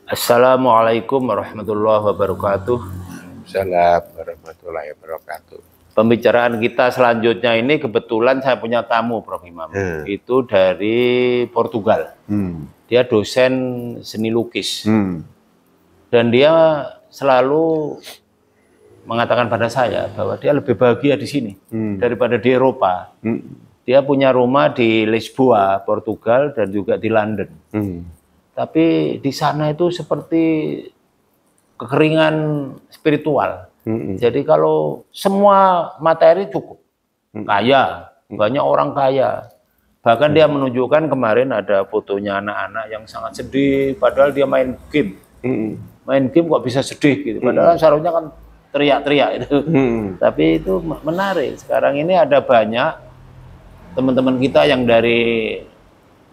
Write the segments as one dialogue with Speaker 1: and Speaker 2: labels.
Speaker 1: Assalamualaikum warahmatullahi wabarakatuh.
Speaker 2: Assalamualaikum warahmatullahi wabarakatuh.
Speaker 1: Pembicaraan kita selanjutnya ini kebetulan saya punya tamu, Prof. Imam. Itu dari Portugal. Dia dosen seni lukis. Dan dia selalu mengatakan pada saya bahwa dia lebih bahagia di sini daripada di Eropa. Dia punya rumah di Lisboa, Portugal, dan juga di London. Tapi di sana itu seperti kekeringan spiritual. Jadi kalau semua materi cukup, kaya, banyak orang kaya. Bahkan dia menunjukkan kemarin ada fotonya anak-anak yang sangat sedih, padahal dia main game. Main game kok bisa sedih gitu, padahal seharusnya kan teriak-teriak itu. Tapi itu menarik. Sekarang ini ada banyak teman-teman kita yang dari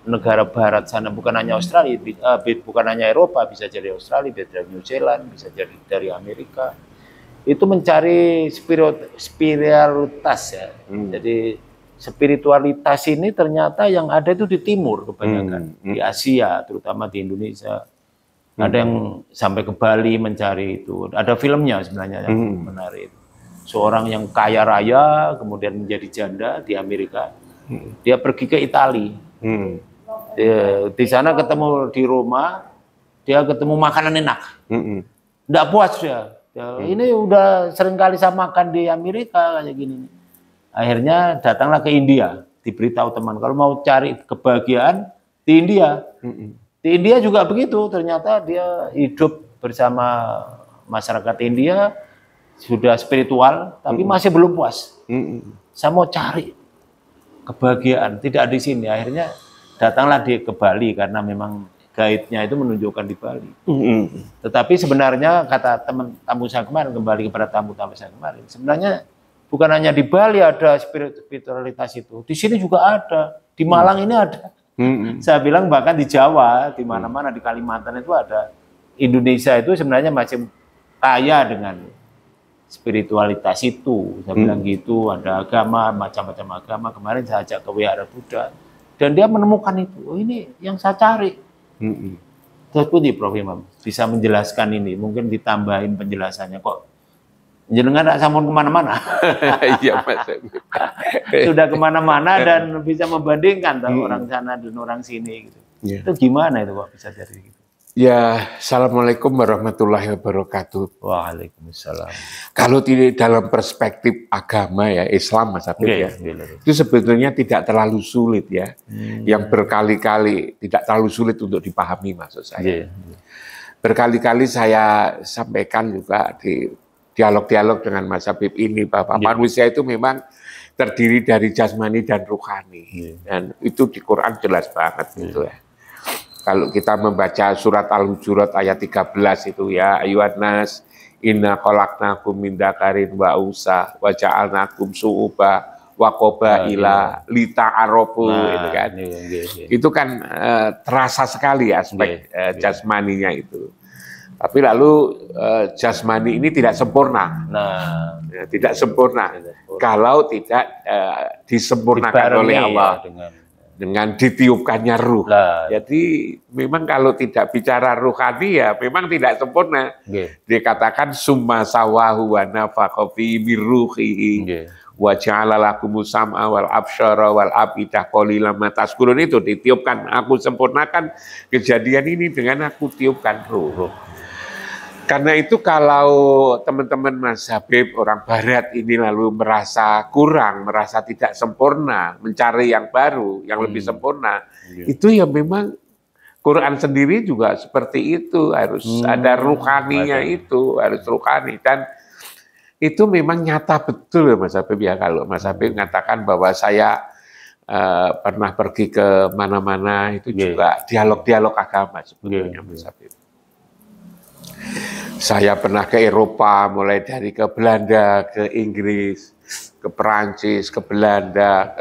Speaker 1: negara barat sana, bukan hanya Australia, bukan hanya Eropa, bisa jadi Australia, bisa dari New Zealand, bisa jadi dari Amerika. Itu mencari spiritualitas ya. Jadi spiritualitas ini ternyata yang ada itu di timur kebanyakan, di Asia, terutama di Indonesia. Ada yang sampai ke Bali mencari itu. Ada filmnya sebenarnya yang menarik. Seorang yang kaya raya kemudian menjadi janda di Amerika. Dia pergi ke Italia. Di sana ketemu di rumah, dia ketemu makanan enak. Nggak puas dia. Ini udah sering kali saya makan di Amerika kayak gini. Akhirnya datanglah ke India. Diberitahu teman, kalau mau cari kebahagiaan di India. Di India juga begitu. Ternyata dia hidup bersama masyarakat India, sudah spiritual, tapi masih belum puas. Saya mau cari kebahagiaan, tidak di sini. Akhirnya datanglah dia ke Bali karena memang guide-nya itu menunjukkan di Bali. Tetapi sebenarnya kata teman tamu saya kemarin, kembali kepada tamu-tamu saya kemarin, sebenarnya bukan hanya di Bali ada spiritualitas itu, di sini juga ada, di Malang ini ada. Saya bilang bahkan di Jawa, di mana-mana di Kalimantan itu ada. Indonesia itu sebenarnya masih kaya dengan spiritualitas itu. Saya bilang gitu, ada agama, macam-macam agama. Kemarin saya ajak ke Wihara Buddha. Dan dia menemukan itu. Oh, ini yang saya cari. Terus pun Prof. Imam bisa menjelaskan ini. Mungkin ditambahin penjelasannya. Kok jenengan nggak sampun kemana-mana?
Speaker 2: Iya, Mas.
Speaker 1: Sudah kemana-mana dan bisa membandingkan orang sana dan orang sini. Gitu. Itu gimana itu kok bisa jadi gitu?
Speaker 2: Ya, Assalamualaikum warahmatullahi wabarakatuh.
Speaker 1: Waalaikumsalam.
Speaker 2: Kalau tidak dalam perspektif agama ya, Islam Mas Habib ya, itu sebetulnya tidak terlalu sulit ya. Yang berkali-kali tidak terlalu sulit untuk dipahami maksud saya. Berkali-kali saya sampaikan juga di dialog-dialog dengan Mas Habib ini bahwa manusia itu memang terdiri dari jasmani dan rohani. Dan itu di Quran jelas banget gitu ya. Kalau kita membaca surat Al-Hujurat ayat 13 itu ya, ayuhan nas inna khalaqnakum min dzakarin wa unsa wa ja'alnakum syu'uban wa qabaila lita'arafu itu kan. Itu kan terasa sekali aspek jasmaninya itu. Tapi lalu jasmani ini tidak sempurna. Tidak sempurna. Kalau tidak disempurnakan oleh Allah. Dengan ditiupkannya ruh. Jadi memang kalau tidak bicara ruhani ya memang tidak sempurna. Dikatakan summa sawahu wa nafakha fi ruhihi wa ja'ala lakumus sam'a wal absyara wal afidah qalilan ma tashkurun, itu ditiupkan. Aku sempurnakan kejadian ini dengan aku tiupkan ruh. Karena itu kalau teman-teman Mas Habib orang Barat ini lalu merasa kurang, merasa tidak sempurna, mencari yang baru, yang lebih sempurna, itu ya memang Quran sendiri juga seperti itu, harus ada ruhaninya itu, harus ruhani. Dan itu memang nyata betul ya Mas Habib ya, kalau Mas Habib mengatakan bahwa saya pernah pergi ke mana-mana, itu juga dialog-dialog agama sebetulnya Mas Habib. Saya pernah ke Eropa, mulai dari ke Belanda, ke Inggris, ke Perancis, ke Belanda,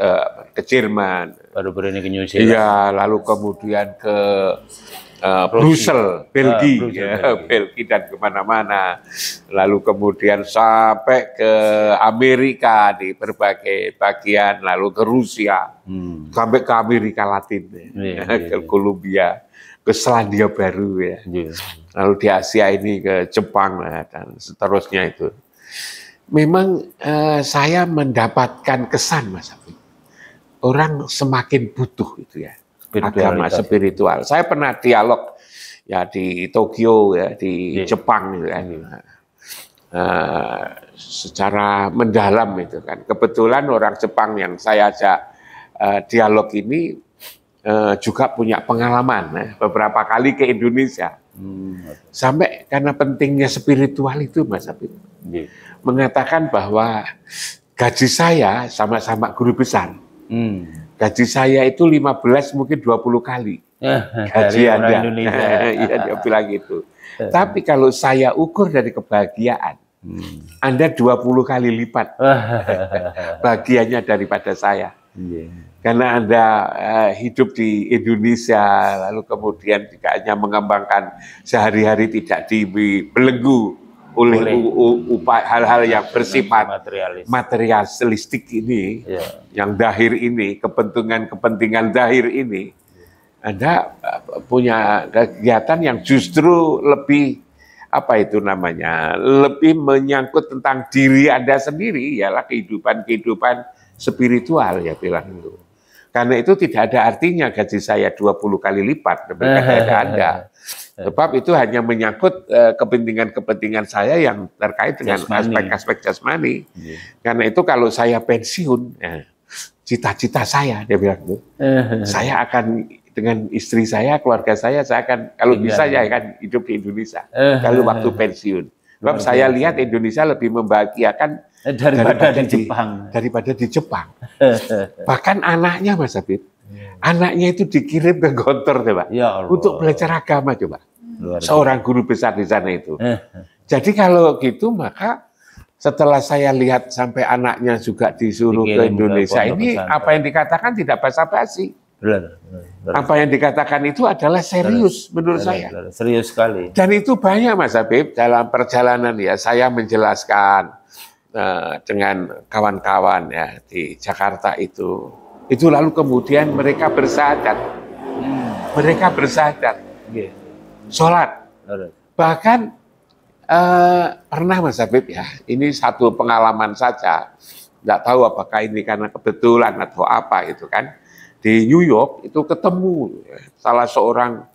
Speaker 2: ke Jerman.
Speaker 1: Baru-baru ini ke New Zealand.
Speaker 2: Iya, lalu kemudian ke Brussels, Belgia, Belgia dan kemana-mana. Lalu kemudian sampai ke Amerika di berbagai bagian, lalu ke Rusia, sampai ke Amerika Latin, ke Kolombia. ke Selandia Baru ya. Lalu di Asia ini ke Jepang dan seterusnya itu. Memang saya mendapatkan kesan Mas Habib, orang semakin butuh itu ya agama spiritual. Saya pernah dialog ya di Tokyo ya di Jepang gitu kan. Secara mendalam itu kan. Kebetulan orang Jepang yang saya ajak dialog ini juga punya pengalaman beberapa kali ke Indonesia. Sampai karena pentingnya spiritual itu Mas Habib. Mengatakan bahwa gaji saya sama-sama guru besar. Gaji saya itu 15 mungkin 20 kali gaji Anda. Iya dia bilang gitu. Tapi kalau saya ukur dari kebahagiaan, Anda 20 kali lipat bahagianya daripada saya. Karena Anda hidup di Indonesia, lalu kemudian juga hanya mengembangkan sehari-hari tidak dibelenggu oleh hal-hal yang bersifat materialistik ini, yang dahir ini, kepentingan dahir ini, Anda punya kegiatan yang justru lebih lebih menyangkut tentang diri Anda sendiri, ialah kehidupan spiritual ya bilang itu. Karena itu tidak ada artinya gaji saya 20 kali lipat daripada Anda. Sebab itu hanya menyangkut kepentingan saya yang terkait dengan aspek-aspek jasmani. Karena itu kalau saya pensiun, cita-cita saya, dia bilang itu, saya akan dengan istri saya, keluarga saya akan, kalau bisa ya akan hidup di Indonesia. Kalau waktu pensiun. Sebab saya lihat Indonesia lebih membahagiakan daripada di Jepang. Bahkan anaknya Mas Habib, anaknya itu dikirim ke Gontor coba, untuk belajar agama coba. Seorang guru besar di sana itu. Jadi kalau gitu maka setelah saya lihat sampai anaknya juga disuruh ke Indonesia ini, apa yang dikatakan tidak basa-basi. Apa yang dikatakan itu adalah serius menurut saya.
Speaker 1: Serius sekali.
Speaker 2: Dan itu banyak Mas Habib dalam perjalanan ya saya menjelaskan dengan kawan-kawan ya di Jakarta itu lalu kemudian mereka bersahadat, sholat, bahkan pernah Mas Habib ya, ini satu pengalaman saja, nggak tahu apakah ini karena kebetulan atau apa itu kan, di New York itu ketemu salah seorang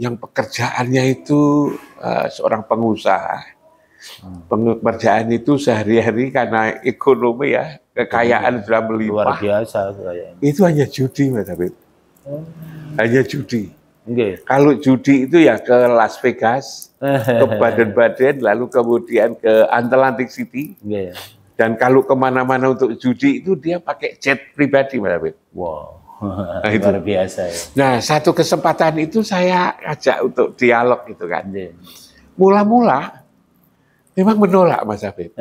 Speaker 2: yang pekerjaannya itu seorang pengusaha. Pekerjaan itu sehari-hari karena ekonomi ya, kekayaan sudah melimpah.
Speaker 1: Luar biasa kekayaan.
Speaker 2: Itu hanya judi Mas Habib. Hanya judi. Kalau judi itu ya ke Las Vegas, ke Baden-Baden, lalu kemudian ke Atlantic City. Dan kalau kemana-mana untuk judi itu dia pakai jet pribadi Mas Habib.
Speaker 1: Wow. Nah, itu luar biasa ya.
Speaker 2: Nah, satu kesempatan itu saya ajak untuk dialog gitu kan. Mula-mula memang menolak Mas Habib.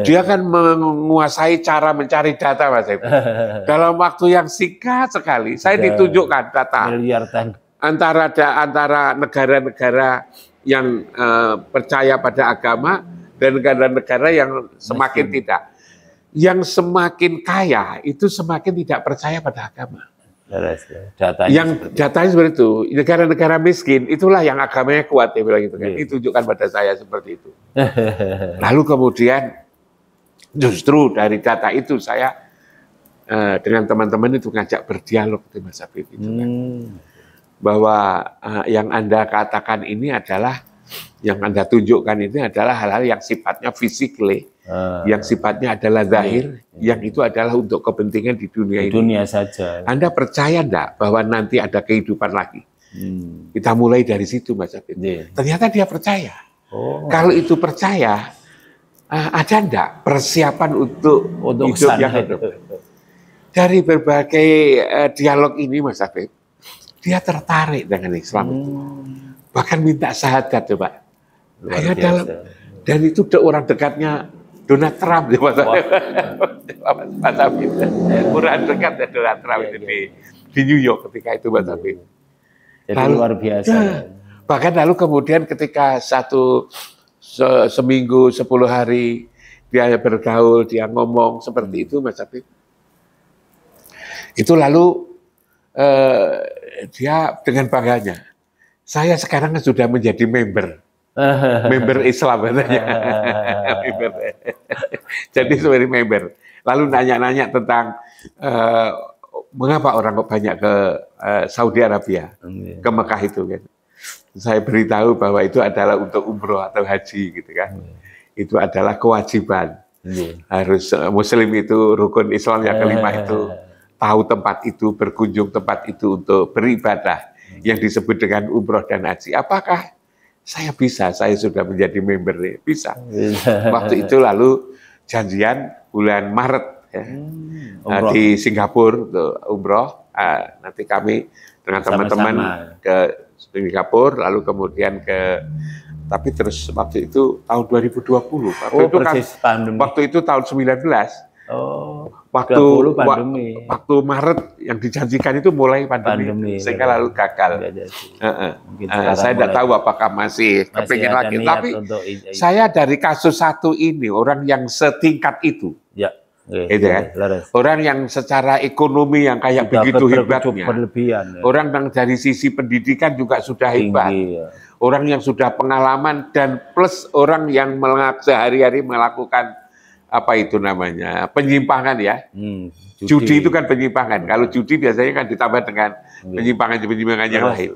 Speaker 2: Dia kan menguasai cara mencari data Mas Habib. Dalam waktu yang singkat sekali, saya ditunjukkan data antara negara-negara yang percaya pada agama dan negara-negara yang semakin tidak. Yang semakin kaya itu semakin tidak percaya pada agama. Datanya seperti itu. Negara-negara miskin itulah yang agamanya kuat, ya bilang gitu kan. Ditunjukkan pada saya seperti itu. Lalu kemudian justru dari data itu saya dengan teman-teman itu ngajak berdialog di Mas Habib itu kan. Bahwa yang Anda katakan ini adalah, yang Anda tunjukkan ini adalah hal-hal yang sifatnya fisikly, yang sifatnya adalah zahir, yang itu adalah untuk kepentingan di dunia ini.
Speaker 1: Dunia saja.
Speaker 2: Anda percaya enggak bahwa nanti ada kehidupan lagi? Kita mulai dari situ Mas Habib. Ternyata dia percaya. Kalau itu percaya, ada enggak persiapan untuk hidup yang hidup? Dari berbagai dialog ini Mas Habib, dia tertarik dengan Islam itu. Bahkan minta syahadat coba. Dan itu orang dekatnya Donald Trump ya Mas Habib. Orang dekat ya Donald Trump itu di New York ketika itu Mas Habib.
Speaker 1: Jadi luar biasa.
Speaker 2: Bahkan lalu kemudian ketika seminggu 10 hari dia bergaul, dia ngomong seperti itu Mas Habib. Itu lalu dia dengan bangganya Saya sekarang sudah menjadi member Islam katanya. Jadi sebagai member. Lalu nanya-nanya tentang mengapa orang kok banyak ke Saudi Arabia, ke Mekah itu kan. Saya beritahu bahwa itu adalah untuk umroh atau haji gitu kan. Itu adalah kewajiban. Harus Muslim itu rukun Islam yang kelima itu tahu tempat itu, berkunjung tempat itu untuk beribadah yang disebut dengan umroh dan haji. Apakah saya bisa? Saya sudah menjadi member, bisa. Waktu itu lalu janjian bulan Maret ya, di Singapura untuk umroh. Nanti kami dengan teman-teman ke Singapura, lalu kemudian tapi terus waktu itu tahun 2020. Waktu itu tahun 19. Waktu Maret yang dijanjikan itu mulai pandemi sehingga lalu gagal. Saya tidak tahu apakah masih kepingin lagi. Tapi saya dari kasus satu ini, orang yang setingkat itu. Gitu kan? Orang yang secara ekonomi yang kayak begitu hebatnya. Orang yang dari sisi pendidikan juga sudah hebat. Orang yang sudah pengalaman dan plus orang yang sehari-hari melakukan apa itu namanya, penyimpangan ya. Judi itu kan penyimpangan. Kalau judi biasanya kan ditambah dengan penyimpangan-penyimpangan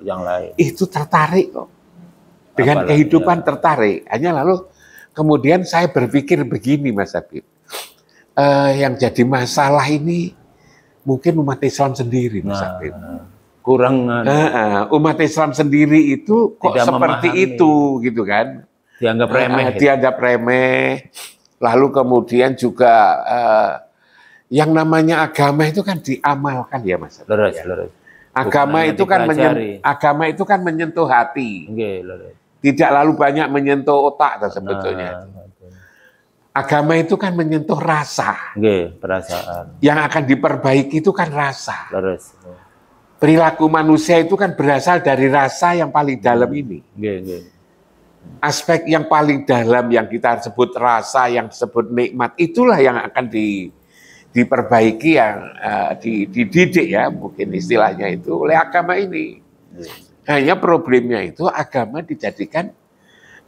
Speaker 2: yang lain. Itu tertarik kok. Dengan kehidupan tertarik. Hanya lalu kemudian saya berpikir begini Mas Habib. Yang jadi masalah ini mungkin umat Islam sendiri Mas Habib.
Speaker 1: Kurang
Speaker 2: umat Islam sendiri itu kok seperti itu gitu kan.
Speaker 1: Dianggap remeh.
Speaker 2: Dianggap remeh. Lalu kemudian juga yang namanya agama itu kan diamalkan ya Mas.
Speaker 1: Leres.
Speaker 2: Agama itu kan menyentuh hati. Tidak lalu banyak menyentuh otak sebetulnya. Agama itu kan menyentuh rasa.
Speaker 1: Perasaan.
Speaker 2: Yang akan diperbaiki itu kan rasa.
Speaker 1: Leres.
Speaker 2: Perilaku manusia itu kan berasal dari rasa yang paling dalam ini. Aspek yang paling dalam yang kita sebut rasa, yang disebut nikmat, itulah yang akan diperbaiki, yang dididik ya, mungkin istilahnya itu oleh agama ini. Hanya problemnya itu agama dijadikan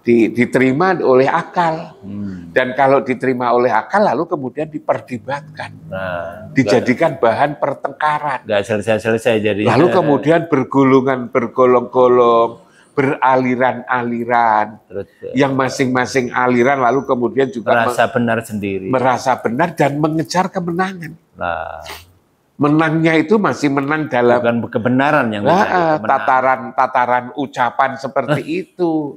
Speaker 2: diterima oleh akal. Dan kalau diterima oleh akal lalu kemudian diperdebatkan. Dijadikan bahan pertengkaran.
Speaker 1: Nggak selesai-selesai jadi.
Speaker 2: Lalu kemudian bergolong-golong, beraliran-aliran. Yang masing-masing aliran lalu kemudian juga
Speaker 1: merasa benar sendiri.
Speaker 2: Merasa benar dan mengejar kemenangan. Menangnya itu masih menang dalam
Speaker 1: bukan kebenaran yang
Speaker 2: tataran ucapan seperti itu.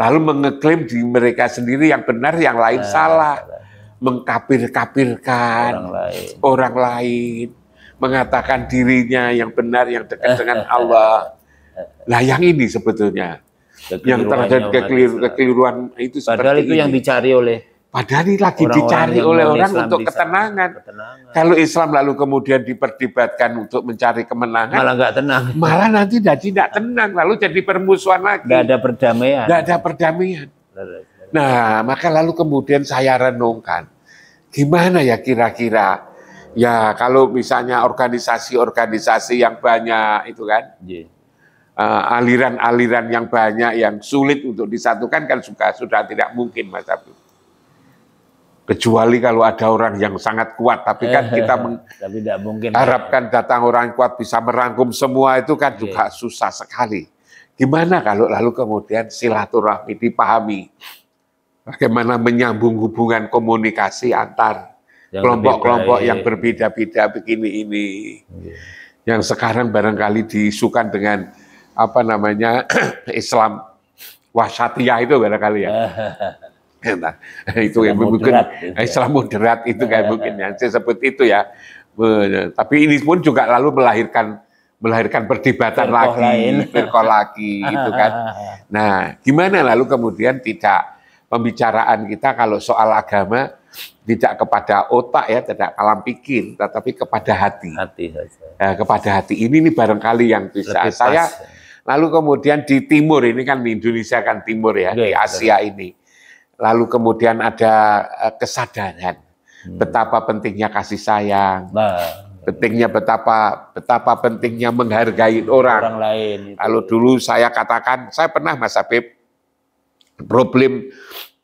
Speaker 2: Lalu mengeklaim di mereka sendiri yang benar, yang lain salah. Mengkapir-kapirkan orang lain. Mengatakan dirinya yang benar, yang dekat dengan Allah. Nah yang ini sebetulnya. Yang terjadi kekeliruan itu seperti
Speaker 1: padahal itu yang dicari oleh.
Speaker 2: Padahal ini lagi dicari oleh orang untuk ketenangan. Kalau Islam lalu kemudian diperdebatkan untuk mencari kemenangan,
Speaker 1: malah nggak tenang.
Speaker 2: Malah nanti tidak tenang, lalu jadi permusuhan lagi.
Speaker 1: Nggak ada perdamaian.
Speaker 2: Nggak ada perdamaian. Nah, maka lalu kemudian saya renungkan, gimana ya kira-kira, ya kalau misalnya organisasi-organisasi yang banyak itu kan, aliran-aliran yang banyak, yang sulit untuk disatukan kan sudah tidak mungkin Mas Habib. Kecuali kalau ada orang yang sangat kuat, tapi kan kita harapkan datang orang kuat bisa merangkum semua itu kan juga susah sekali. Gimana kalau lalu kemudian silaturahmi dipahami, bagaimana menyambung hubungan komunikasi antar kelompok-kelompok yang berbeda-beda begini ini, yang sekarang barangkali diisukan dengan apa namanya Islam wasyatiyah itu barangkali ya. Nah, itu yang mungkin Islam moderat itu kayak mungkin yang saya sebut itu ya. Tapi ini pun juga lalu melahirkan perdebatan firqah lagi gitu kan. Nah, gimana lalu kemudian tidak pembicaraan kita kalau soal agama tidak kepada otak ya, tidak alam pikir, tetapi kepada hati. Kepada hati ini barangkali yang bisa saya. Lalu kemudian di timur ini kan di Indonesia kan timur ya, di Asia ini. Lalu kemudian ada kesadaran betapa pentingnya kasih sayang, Pentingnya betapa pentingnya menghargai orang
Speaker 1: lain. Itu.
Speaker 2: Kalau dulu saya katakan, saya pernah Mas Habib, problem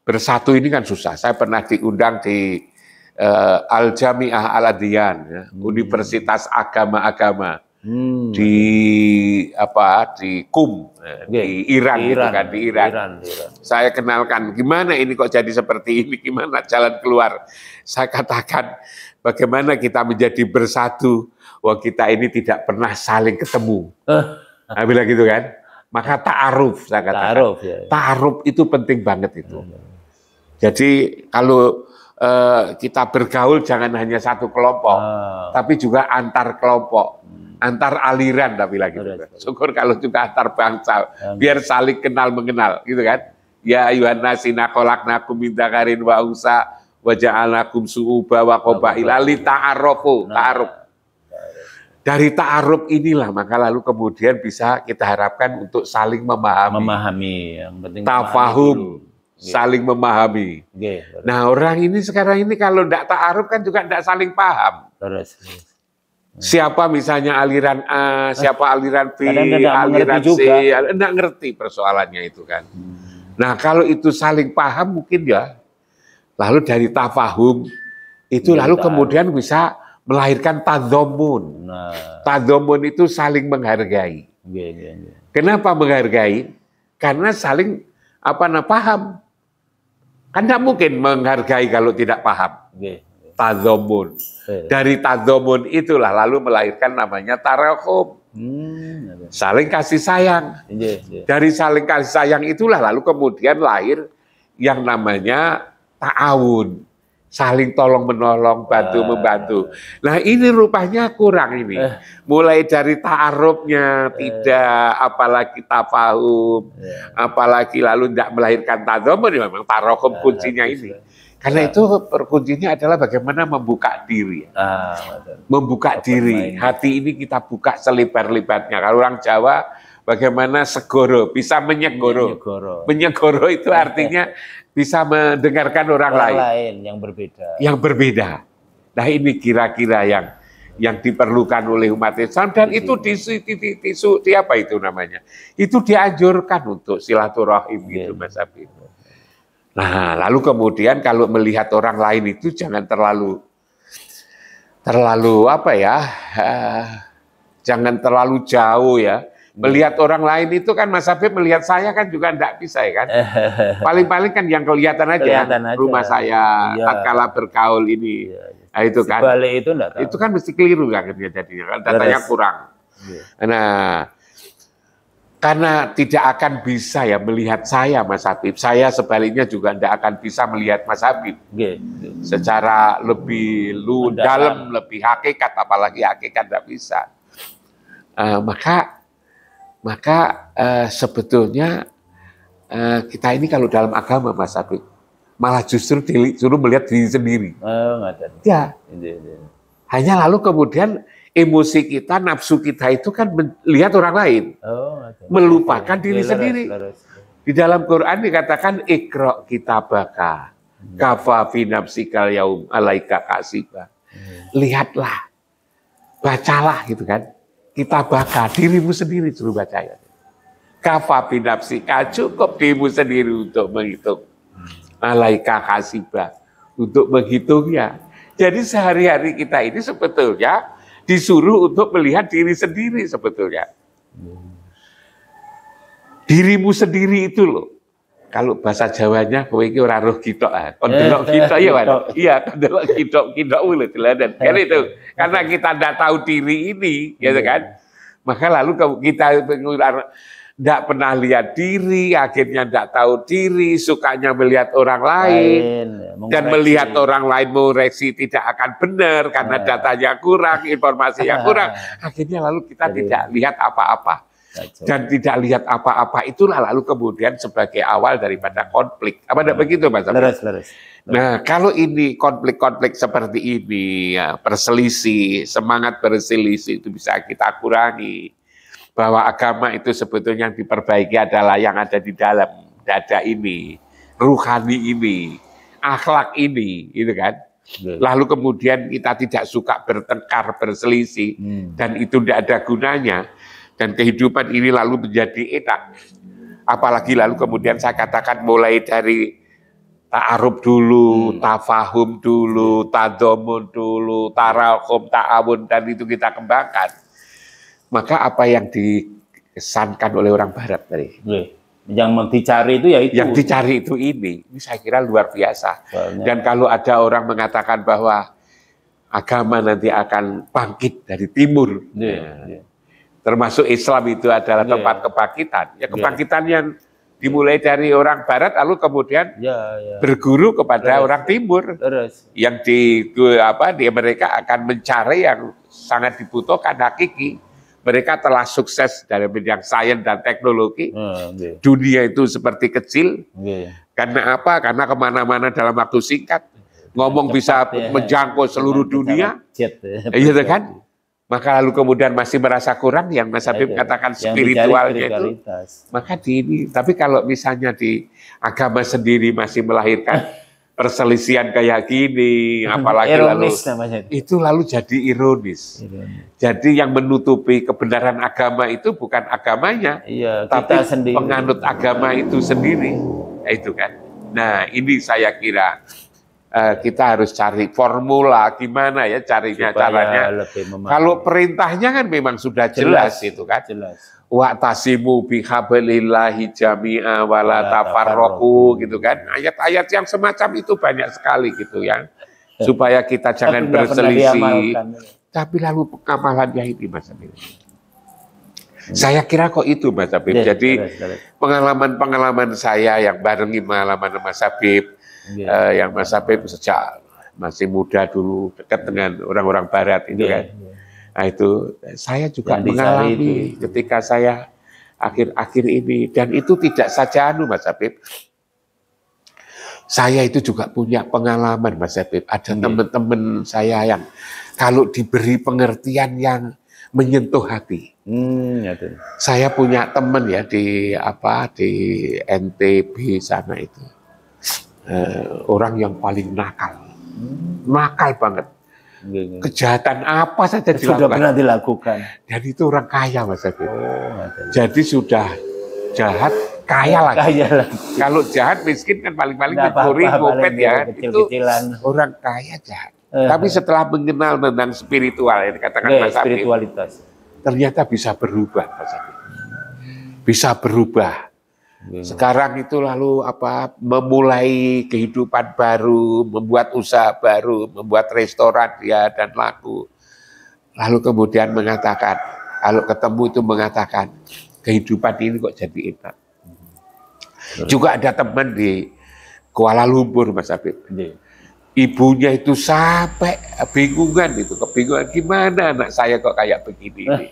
Speaker 2: bersatu ini kan susah. Saya pernah diundang di Al Jami'ah Al Adyan, ya, Universitas Agama-agama di Qum, di Iran, gitu kan, di Iran. Saya kenalkan, gimana ini kok jadi seperti ini, gimana jalan keluar. Saya katakan, bagaimana kita menjadi bersatu, wah kita ini tidak pernah saling ketemu. Nah, bilang gitu kan, maka ta'aruf, saya katakan. Ta'aruf itu penting banget itu. Jadi kalau kita bergaul jangan hanya satu kelompok, tapi juga antar kelompok, antar aliran, tapi lagi gitu. Syukur kalau juga antar bangsa, biar saling kenal mengenal, gitu kan? Ya ayuhan nasina khalaqnakum min dzakarin wa unsa wa ja'alnakum syu'uban wa qabaila li ta'arufu, ta'aruf. Dari ta'aruf inilah maka lalu kemudian bisa kita harapkan untuk saling memahami.
Speaker 1: Yang penting
Speaker 2: tafahum. Saling memahami. Nah orang ini sekarang ini kalau tidak ta'aruf kan juga tidak saling paham. Siapa misalnya aliran A, siapa aliran B, aliran C, tidak ngerti persoalannya itu kan. Nah kalau itu saling paham mungkin ya, lalu dari tafahum itu lalu kemudian bisa melahirkan tadzomun. Tadzomun itu saling menghargai. Kenapa menghargai? Karena saling paham. Kan tidak mungkin menghargai kalau tidak paham. Tadzomun. Dari tadzomun itulah lalu melahirkan namanya tarahum. Saling kasih sayang. Dari saling kasih sayang itulah lalu kemudian lahir yang namanya ta'awun. Saling tolong menolong, bantu membantu. Nah ini rupanya kurang ini. Mulai dari ta'arufnya tidak, apalagi tafahum, apalagi lalu tidak melahirkan tadzomun, memang tarohum kuncinya ini. Karena itu kuncinya adalah bagaimana membuka diri. Membuka diri, hati ini kita buka selebar-lebarnya. Kalau orang Jawa bagaimana segoro, bisa menyegoro. Menyegoro itu artinya bisa mendengarkan orang lain
Speaker 1: yang berbeda.
Speaker 2: Yang berbeda. Nah ini kira-kira yang diperlukan oleh umat Islam dan itu di apa itu namanya? Itu dianjurkan untuk silaturahim gitu Mas Habib. Nah lalu kemudian kalau melihat orang lain itu jangan terlalu jangan terlalu jauh ya. Melihat orang lain itu kan Mas Habib melihat saya kan juga enggak bisa ya kan. Paling-paling kan yang kelihatan aja rumah saya, tatkala bergaul ini. Nah, itu kan.
Speaker 1: Balik itu enggak tahu.
Speaker 2: Itu kan mesti keliru akhirnya jadinya kan datanya kurang. Nah, karena tidak akan bisa ya melihat saya Mas Habib. Saya sebaliknya juga enggak akan bisa melihat Mas Habib. Secara lebih dalam, lebih hakikat, apalagi hakikat enggak bisa. Maka sebetulnya kita ini kalau dalam agama Mas Habib malah justru disuruh melihat diri sendiri. Ya. Hanya lalu kemudian emosi kita, nafsu kita itu kan melihat orang lain. Melupakan diri sendiri. Di dalam Quran dikatakan iqra kitabaka kafa fi nafsikal yaum alaika hasiba. Lihatlah. Bacalah gitu kan. Kita bakal dirimu sendiri suruh baca ya. Kafa binafsika, cukup dirimu sendiri untuk menghitung. Alaika hasiba, untuk menghitungnya. Jadi sehari-hari kita ini sebetulnya disuruh untuk melihat diri sendiri sebetulnya. Dirimu sendiri itu loh. Kalau bahasa Jawanya, kowe iki ora roh kitok. Kon delok kitok ya, Pak. Iya, kon delok kitok lho teladan. Kan itu. Karena kita tidak tahu diri ini, gitu kan. Maka lalu kita tidak pernah lihat diri, akhirnya tidak tahu diri, sukanya melihat orang lain dan melihat orang lain mengoreksi tidak akan benar karena datanya kurang, informasinya kurang. Akhirnya lalu kita tidak lihat apa-apa. Dan tidak lihat apa-apa itulah lalu kemudian sebagai awal daripada konflik. Apa tidak begitu Mas? Nah kalau ini konflik-konflik seperti ini, ya, perselisih, semangat berselisih itu bisa kita kurangi. Bahwa agama itu sebetulnya yang diperbaiki adalah yang ada di dalam dada ini, ruhani ini, akhlak ini, gitu kan. lalu kemudian kita tidak suka bertengkar, berselisih, dan itu tidak ada gunanya, dan kehidupan ini lalu menjadi enak. Apalagi lalu kemudian saya katakan mulai dari ta'aruf dulu, tafahum dulu, tadomun dulu, tarahum, ta'awun, dan itu kita kembangkan. Maka apa yang dikesankan oleh orang Barat tadi?
Speaker 1: Yang dicari itu ya itu.
Speaker 2: Yang dicari itu ini saya kira luar biasa. Soalnya. Dan kalau ada orang mengatakan bahwa agama nanti akan bangkit dari timur, termasuk Islam itu adalah tempat kebangkitan. Ya kebangkitan yang dimulai dari orang Barat, lalu kemudian berguru kepada orang Timur. Yang di mereka akan mencari yang sangat dibutuhkan hakiki. Mereka telah sukses dalam bidang sains dan teknologi. Dunia itu seperti kecil. Karena apa? Karena kemana-mana dalam waktu singkat. Ngomong bisa menjangkau seluruh dunia. Iya kan? Maka lalu kemudian masih merasa kurang yang Mas Habib katakan spiritualnya itu. Maka di ini. Tapi kalau misalnya di agama sendiri masih melahirkan perselisihan kayak gini, apalagi ironis, lalu itu lalu jadi ironis. Jadi yang menutupi kebenaran agama itu bukan agamanya, tapi penganut agama itu sendiri. Itu kan. Nah, ini saya kira kita harus cari formula gimana ya carinya caranya. Kalau perintahnya kan memang sudah jelas itu kan. Wa'tasimu bihablillahi jami'a wala tafarraqu gitu kan. Ayat-ayat yang semacam itu banyak sekali gitu ya. Supaya kita jangan berselisih. Tapi lalu pengamalannya ini Mas Habib. Saya kira kok itu Mas Habib. Jadi pengalaman-pengalaman saya yang barengi pengalaman Mas Habib, yang Mas Habib sejak masih muda dulu dekat dengan orang-orang Barat itu kan. Nah itu saya juga mengalami ketika saya akhir-akhir ini, dan itu tidak saja Mas Habib. Saya itu juga punya pengalaman Mas Habib. Ada teman-teman saya yang kalau diberi pengertian yang menyentuh hati. Saya punya teman ya di NTB sana itu. Orang yang paling nakal. Nakal banget. Kejahatan apa saja
Speaker 1: sudah pernah dilakukan.
Speaker 2: Dan itu orang kaya Mas Habib. Jadi sudah jahat, kaya lagi. Kalau jahat miskin kan paling-paling mencuri, ngopet ya. Itu orang kaya jahat. Tapi setelah mengenal tentang spiritual, yang dikatakan Mas Habib, ternyata bisa berubah Mas Habib. Bisa berubah. Sekarang itu lalu memulai kehidupan baru, membuat usaha baru, membuat restoran ya dan laku. Lalu kemudian mengatakan, kalau ketemu itu mengatakan kehidupan ini kok jadi enak. Juga ada teman di Kuala Lumpur Mas Habib. Ibunya itu sampai bingungan itu, kebingungan gimana anak saya kok kayak begini ini.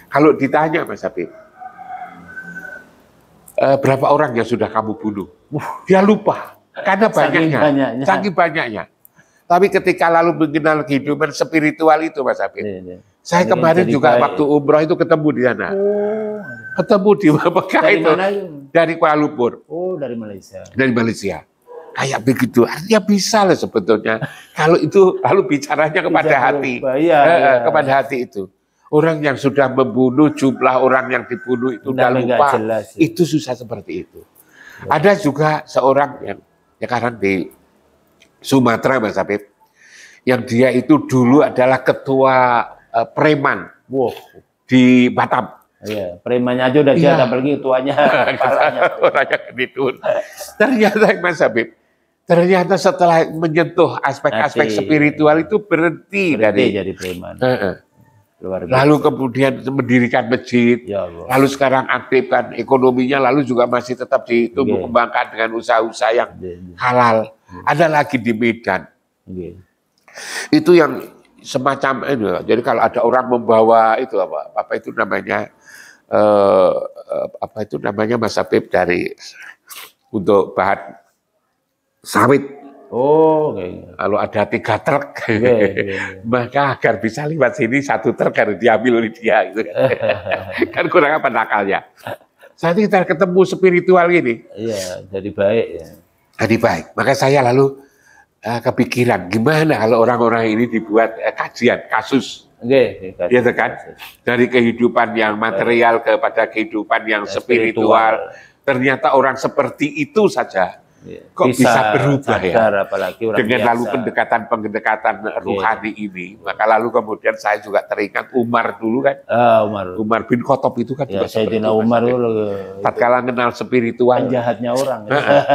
Speaker 2: Kalau ditanya Mas Habib, berapa orang yang sudah kamu bunuh? Dia lupa, karena banyaknya, saking banyaknya. Tapi ketika lalu mengenal kehidupan spiritual itu Mas Habib, saya kemarin juga waktu umroh itu ketemu di sana. Ketemu di Mekah itu, dari Kuala Lumpur.
Speaker 1: Oh, dari Malaysia.
Speaker 2: Dari Malaysia. Kayak begitu, artinya bisa lah sebetulnya. Kalau itu lalu bicaranya kepada hati, kepada hati itu. Orang yang sudah membunuh, jumlah orang yang dibunuh itu udah lupa, itu susah seperti itu. Ada juga seorang yang sekarang di Sumatera Mas Habib, yang dia itu dulu adalah ketua preman di Batam.
Speaker 1: Premannya aja udah jahat, apalagi ketuanya.
Speaker 2: Orangnya kedidun. Ternyata Mas Habib, ternyata setelah menyentuh aspek-aspek spiritual itu berhenti dari
Speaker 1: jadi preman.
Speaker 2: Lalu kemudian mendirikan masjid, lalu sekarang aktifkan ekonominya, lalu juga masih tetap ditumbuh kembangkan dengan usaha-usaha yang halal. Ada lagi di Medan, itu yang semacam itu. Jadi kalau ada orang membawa itu apa itu namanya, Mas Habib dari untuk bahan sawit. Kalau ada 3 truk, maka agar bisa lewat sini 1 truk harus diambil oleh dia. Gitu kan. Kan kurang apa nakalnya. Saat kita ketemu spiritual ini,
Speaker 1: jadi baik ya.
Speaker 2: Jadi baik. Maka saya lalu kepikiran gimana kalau orang-orang ini dibuat kajian kasus. Ya kan? Dari kehidupan yang material kepada kehidupan yang spiritual. Ternyata orang seperti itu saja kok bisa berubah sadar, ya. Apalagi orang dengan biasa. Lalu pendekatan rohani ini. Maka lalu kemudian saya juga teringat Umar dulu kan. Umar bin Khattab itu kan juga
Speaker 1: Sayyidina Umar itu
Speaker 2: tatkala kenal spiritual.
Speaker 1: Jahatnya orang.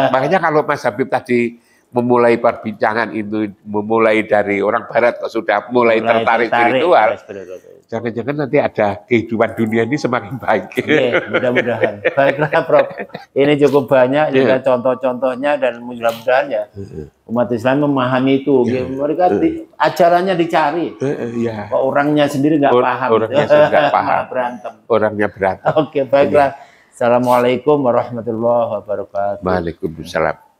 Speaker 2: Makanya kalau Mas Habib tadi memulai perbincangan itu, memulai dari orang barat kok sudah mulai tertarik spiritual, jangan-jangan nanti ada kehidupan dunia ini semakin baik.
Speaker 1: Mudah-mudahan. Baiklah Prof, ini cukup banyak juga contoh-contohnya dan mudah-mudahan ya umat Islam memahami itu. Mereka ajarannya dicari, kok orangnya sendiri nggak paham.
Speaker 2: Orangnya sendiri nggak paham.
Speaker 1: Berantem.
Speaker 2: Orangnya berantem.
Speaker 1: Oke, baiklah. Assalamualaikum warahmatullahi wabarakatuh.
Speaker 2: Waalaikumsalam.